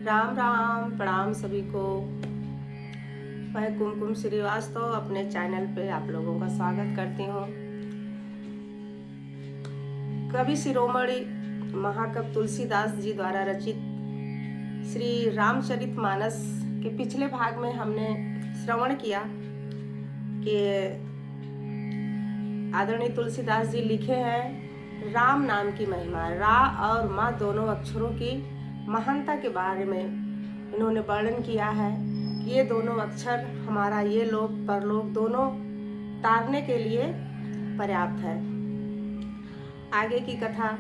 राम राम, प्रणाम सभी को। मैं कुमकुम श्रीवास्तव अपने चैनल पे आप लोगों का स्वागत करती हूँ। कवि शिरोमणि महाकवि तुलसीदास जी द्वारा रचित श्री रामचरितमानस के पिछले भाग में हमने श्रवण किया कि आदरणीय तुलसीदास जी लिखे हैं राम नाम की महिमा। रा और मा दोनों अक्षरों की महानता के बारे में इन्होंने वर्णन किया है कि ये दोनों अक्षर हमारा ये लोक परलोक दोनों तारने के लिए पर्याप्त है। आगे की कथा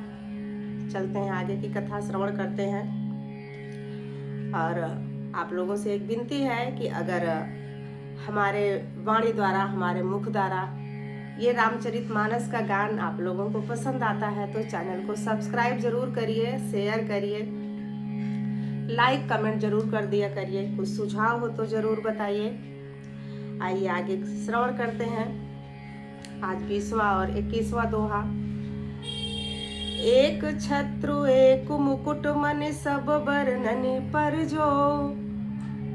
चलते हैं, आगे की कथा श्रवण करते हैं। और आप लोगों से एक विनती है कि अगर हमारे वाणी द्वारा, हमारे मुख द्वारा ये रामचरितमानस का गान आप लोगों को पसंद आता है तो चैनल को सब्सक्राइब जरूर करिए, शेयर करिए, लाइक कमेंट जरूर कर दिया करिए। कुछ सुझाव हो तो जरूर बताइए। आइए आगे श्रवण करते हैं। आज 20वां और 21वां दोहा। एक छत्रु एक मुकुट मन सब बरनन पर जो,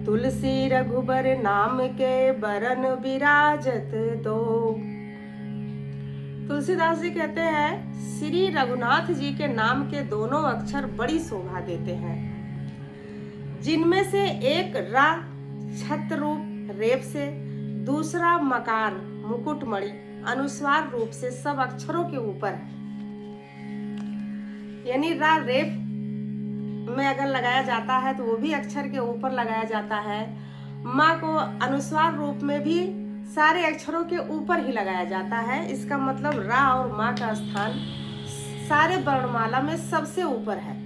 तुलसी रघुबर नाम के बरन विराजत दो। तुलसीदास जी कहते हैं श्री रघुनाथ जी के नाम के दोनों अक्षर बड़ी शोभा देते हैं, जिनमें से एक रा छत्र रूप रेप से, दूसरा मकार मुकुटमणि अनुस्वार रूप से सब अक्षरों के ऊपर है। यानी रा रेप में अगर लगाया जाता है तो वो भी अक्षर के ऊपर लगाया जाता है। माँ को अनुस्वार रूप में भी सारे अक्षरों के ऊपर ही लगाया जाता है। इसका मतलब रा और माँ का स्थान सारे वर्णमाला में सबसे ऊपर है।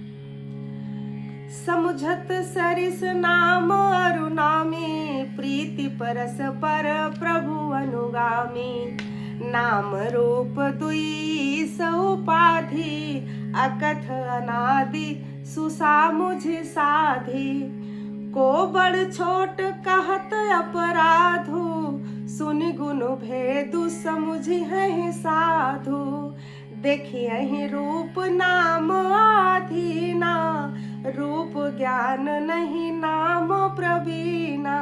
समुझत सरिस नाम अरुनामी, प्रीति परस पर प्रभु अनुगामी। नाम रूप दुई सउपाधि, अकथ अनादि सुसामुझ साधि। को बड़ छोट कहत अपराधु, सुन गुण भेदु समुझहि साधु। देखियहि रूप नाम आधीना, रूप ज्ञान नहीं नाम प्रवीणा।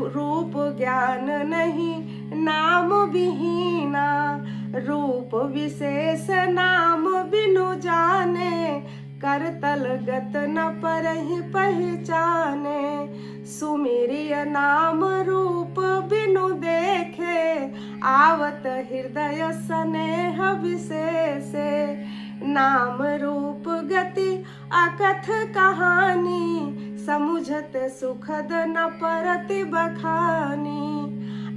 रूप ज्ञान नहीं नाम विहीना, रूप विशेष नाम बिनु जाने। करतल गत न परहि पहचाने, सुमिरिय नाम रूप बिनु देखे। आवत हृदय स्नेह विशेषे, नाम रूप गति अकथ कहानी। समुझत सुखद न परति बखानी,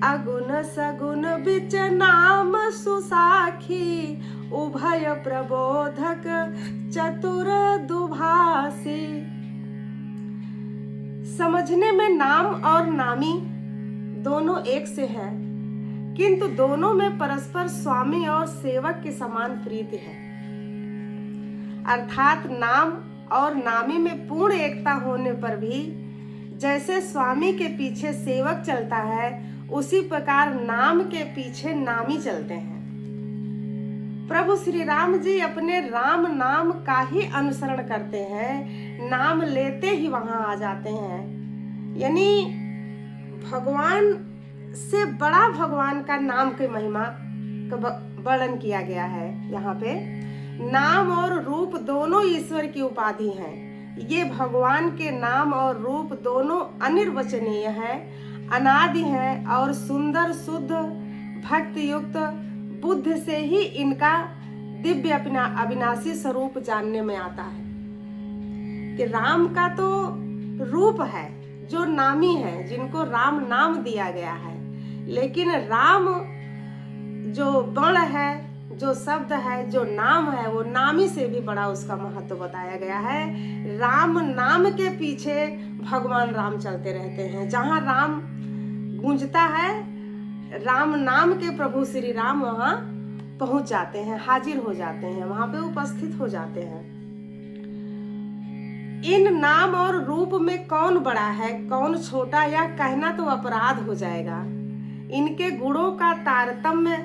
अगुण सगुण बिच नाम सुसाखी। उभय प्रबोधक चतुर दुभासी। समझने में नाम और नामी दोनों एक से है, किंतु दोनों में परस्पर स्वामी और सेवक के समान प्रीति है। अर्थात नाम और नामी में पूर्ण एकता होने पर भी जैसे स्वामी के पीछे सेवक चलता है, उसी प्रकार नाम के पीछे नामी चलते हैं। प्रभु श्री राम जी अपने राम नाम का ही अनुसरण करते हैं, नाम लेते ही वहां आ जाते हैं। यानी भगवान से बड़ा भगवान का नाम की महिमा का वर्णन किया गया है। यहाँ पे नाम और रूप दोनों ईश्वर की उपाधि हैं। ये भगवान के नाम और रूप दोनों अनिर्वचनीय है, अनादि है और सुंदर शुद्ध भक्ति युक्त बुद्ध से ही इनका दिव्य अविनाशी स्वरूप जानने में आता है। कि राम का तो रूप है जो नामी है, जिनको राम नाम दिया गया है, लेकिन राम जो वर्ण है, जो शब्द है, जो नाम है, वो नामी से भी बड़ा उसका महत्व बताया गया है। राम नाम के पीछे भगवान राम चलते रहते हैं। जहाँ राम गूंजता है, राम नाम के प्रभु श्री राम वहां पहुंच जाते हैं, हाजिर हो जाते हैं, वहां पे उपस्थित हो जाते हैं। इन नाम और रूप में कौन बड़ा है, कौन छोटा, या कहना तो अपराध हो जाएगा। इनके गुणों का तारतम्य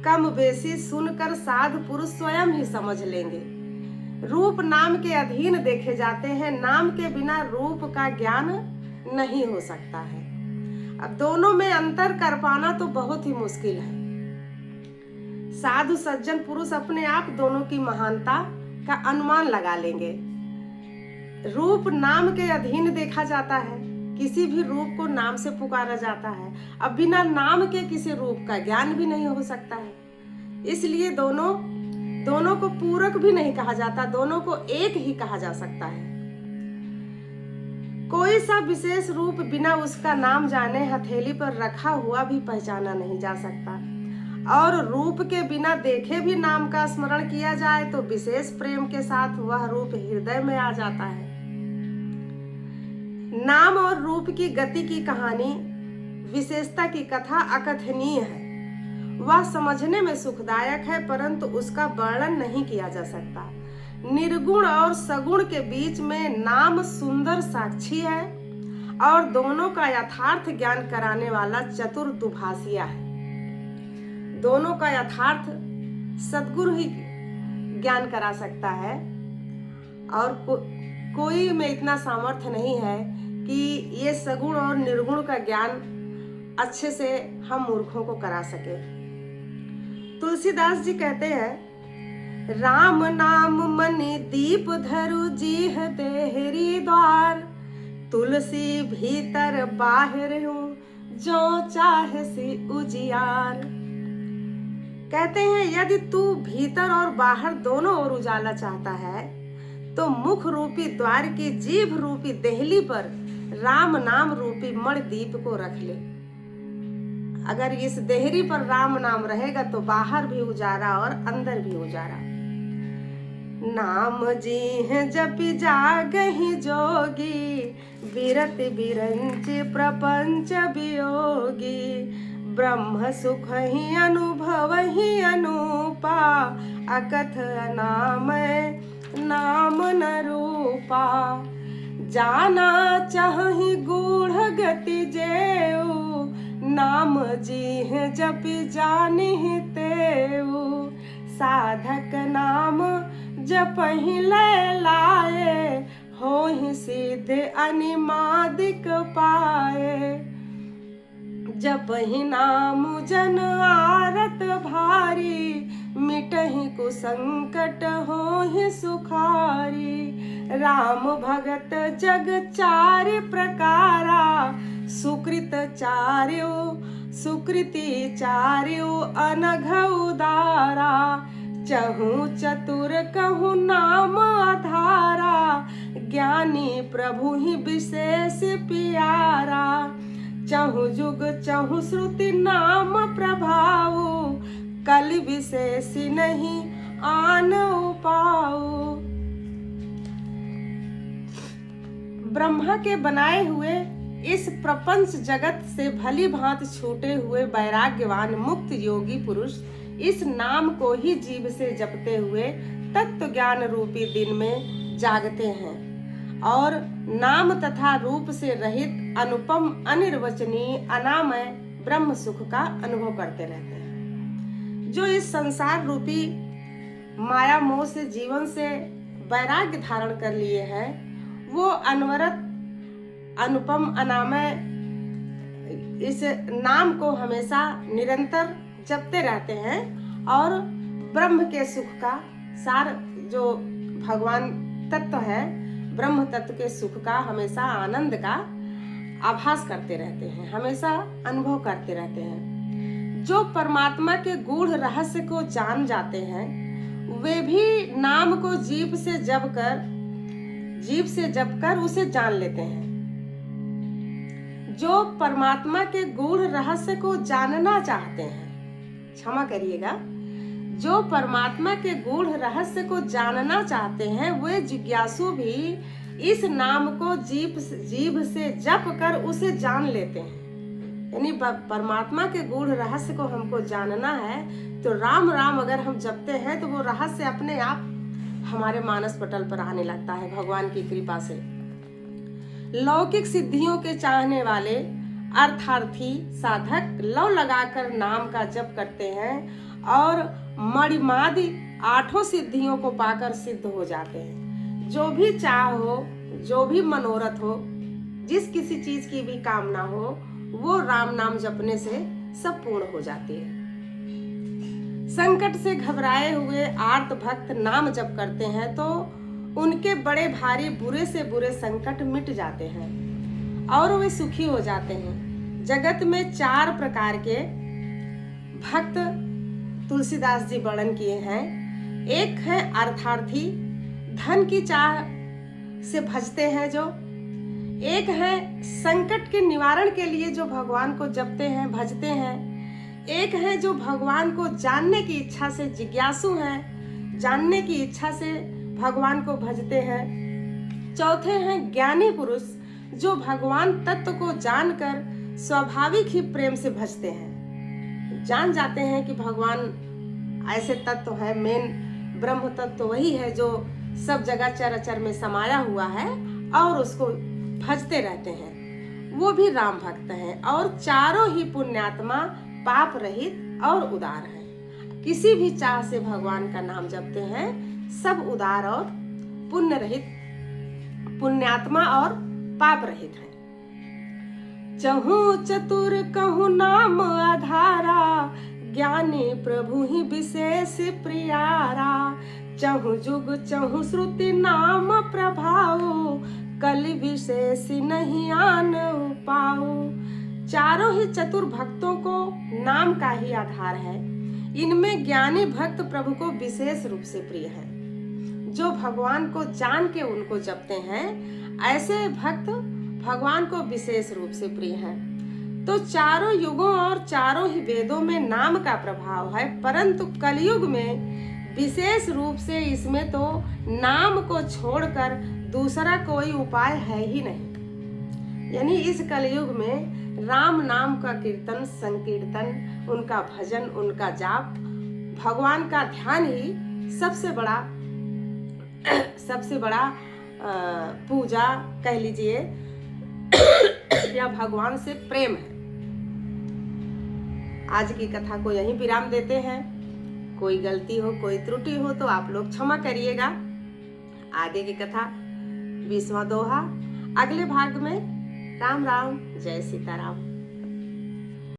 कम बेसी सुनकर साधु पुरुष स्वयं ही समझ लेंगे। रूप नाम के अधीन देखे जाते हैं। नाम के बिना रूप का ज्ञान नहीं हो सकता है। अब दोनों में अंतर कर पाना तो बहुत ही मुश्किल है। साधु सज्जन पुरुष अपने आप दोनों की महानता का अनुमान लगा लेंगे। रूप नाम के अधीन देखा जाता है, किसी भी रूप को नाम से पुकारा जाता है। अब बिना नाम के किसी रूप का ज्ञान भी नहीं हो सकता है, इसलिए दोनों को पूरक भी नहीं कहा जाता, दोनों को एक ही कहा जा सकता है। कोई सा विशेष रूप बिना उसका नाम जाने हथेली पर रखा हुआ भी पहचाना नहीं जा सकता, और रूप के बिना देखे भी नाम का स्मरण किया जाए तो विशेष प्रेम के साथ वह रूप हृदय में आ जाता है। नाम और रूप की गति की कहानी, विशेषता की कथा अकथनीय है। वह समझने में सुखदायक है, परंतु उसका वर्णन नहीं किया जा सकता। निर्गुण और सगुण के बीच में नाम सुंदर साक्षी है और दोनों का यथार्थ ज्ञान कराने वाला चतुर दुभाषिया है। दोनों का यथार्थ सद्गुरु ही ज्ञान करा सकता है, और कोई में इतना सामर्थ्य नहीं है कि ये सगुण और निर्गुण का ज्ञान अच्छे से हम मूर्खों को करा सके। तुलसीदास जी कहते हैं, राम नाम मनि दीप धरु जीह देहरी द्वार, तुलसी भीतर बाहर हूँ जो चाहे सी उजियार। कहते हैं, यदि तू भीतर और बाहर दोनों ओर उजाला चाहता है तो मुख रूपी द्वार की जीभ रूपी देहली पर राम नाम रूपी मणि दीप को रख ले। अगर इस देहरी पर राम नाम रहेगा तो बाहर भी उजारा और अंदर भी उजारा। नाम जी है जपि जागहि जोगी, बिरत बिरंच प्रपंच वियोगी, ब्रह्म सुख ही अनुभव ही अनूपा, अकथ अनामय नाम न रूपा। जाना चाहि गूढ़ गति जेऊ, नाम जी जपि जानिहि तेऊ, साधक नाम जपहि लय लाए, होहि सिद्ध अनिमादिक पाए। जपहि नाम जन आरत भारी, मिटहि कुसंकट होहि सुखारी। राम भगत जग चार प्रकारा, सुकृत चार्यो सुकृति चार्यो अनघ उदारा। चहु चतुर कहु नाम आधारा, ज्ञानी प्रभु ही विशेष प्यारा। चहु जुग चहु श्रुति नाम प्रभाव, कल विशेष नहीं आन उपाऊ। ब्रह्मा के बनाए हुए इस प्रपंच जगत से भली भांति छूटे हुए वैराग्यवान मुक्त योगी पुरुष इस नाम को ही जीभ से जपते हुए तत्व ज्ञान रूपी दिन में जागते हैं और नाम तथा रूप से रहित अनुपम अनिर्वचनीय अनामय ब्रह्म सुख का अनुभव करते रहते हैं। जो इस संसार रूपी माया मोह से जीवन से वैराग्य धारण कर लिए हैं, वो अनवरत अनुपम अनामय इस नाम को हमेशा निरंतर जपते रहते हैं और ब्रह्म के सुख का सार, जो भगवान तत्व है, ब्रह्म तत्व के सुख का हमेशा आनंद का आभास करते रहते हैं, हमेशा अनुभव करते रहते हैं। जो परमात्मा के गूढ़ रहस्य को जान जाते हैं, वे भी नाम को जीभ से जप कर उसे जान लेते हैं। जो परमात्मा के गूढ़ रहस्य को जानना चाहते हैं, क्षमा करिएगा, जो परमात्मा के गूढ़ रहस्य को जानना चाहते हैं, वे जिज्ञासु भी इस नाम को जीभ से जप कर उसे जान लेते हैं। यानी परमात्मा के गूढ़ रहस्य को हमको जानना है तो राम राम अगर हम जपते हैं तो वो रहस्य अपने आप हमारे मानस पटल पर आने लगता है भगवान की कृपा से। लौकिक सिद्धियों के चाहने वाले अर्थार्थी साधक लौ लगाकर नाम का जप करते हैं और मणिमादि 8 सिद्धियों को पाकर सिद्ध हो जाते हैं। जो भी चाह हो, जो भी मनोरथ हो, जिस किसी चीज की भी कामना हो, वो राम नाम जपने से सब पूर्ण हो जाती है। संकट से घबराए हुए आर्त भक्त नाम जप करते हैं तो उनके बड़े भारी बुरे से बुरे संकट मिट जाते हैं और वे सुखी हो जाते हैं। जगत में 4 प्रकार के भक्त तुलसीदास जी वर्णन किए हैं। एक है अर्थार्थी, धन की चाह से भजते हैं जो। एक है संकट के निवारण के लिए जो भगवान को जपते हैं, भजते हैं। एक है जो भगवान को जानने की इच्छा से जिज्ञासु हैं, जानने की इच्छा से भगवान को भजते हैं। चौथे हैं ज्ञानी पुरुष, जो भगवान तत्व को जानकर स्वाभाविक ही प्रेम से भजते हैं। जान जाते हैं कि भगवान ऐसे तत्व है, मेन ब्रह्म तत्व वही है जो सब जगह चराचर में समाया हुआ है और उसको भजते रहते हैं। वो भी राम भक्त हैं और चारों ही पुण्यात्मा, पाप रहित और उदार हैं। किसी भी चाह से भगवान का नाम जपते हैं, सब उदार और पुण्य रहित, पुण्यात्मा और पाप रहित हैं। चहु चतुर कहु नाम आधारा, ज्ञानी प्रभु ही विशेष प्रियारा। चहु जुग चहु श्रुति नाम प्रभाव, कलि विशेष नहीं आन पाओ। चारों ही चतुर भक्तों को नाम का ही आधार है। इनमें ज्ञानी भक्त प्रभु को विशेष रूप से प्रिय है। जो भगवान को जान के उनको जपते हैं, ऐसे भक्त भगवान को विशेष रूप से प्रिय है। तो चारों युगों और चारों ही वेदों में नाम का प्रभाव है, परंतु कलयुग में विशेष रूप से इसमें तो नाम को छोड़कर दूसरा कोई उपाय है ही नहीं। यानी इस कलयुग में राम नाम का कीर्तन, संकीर्तन, उनका भजन, उनका जाप, भगवान का ध्यान ही सबसे बड़ा पूजा कह लीजिए या भगवान से प्रेम है। आज की कथा को यहीं विराम देते हैं। कोई गलती हो, कोई त्रुटि हो तो आप लोग क्षमा करिएगा। आगे की कथा 20वां दोहा अगले भाग में। राम राम, जय सीताराम।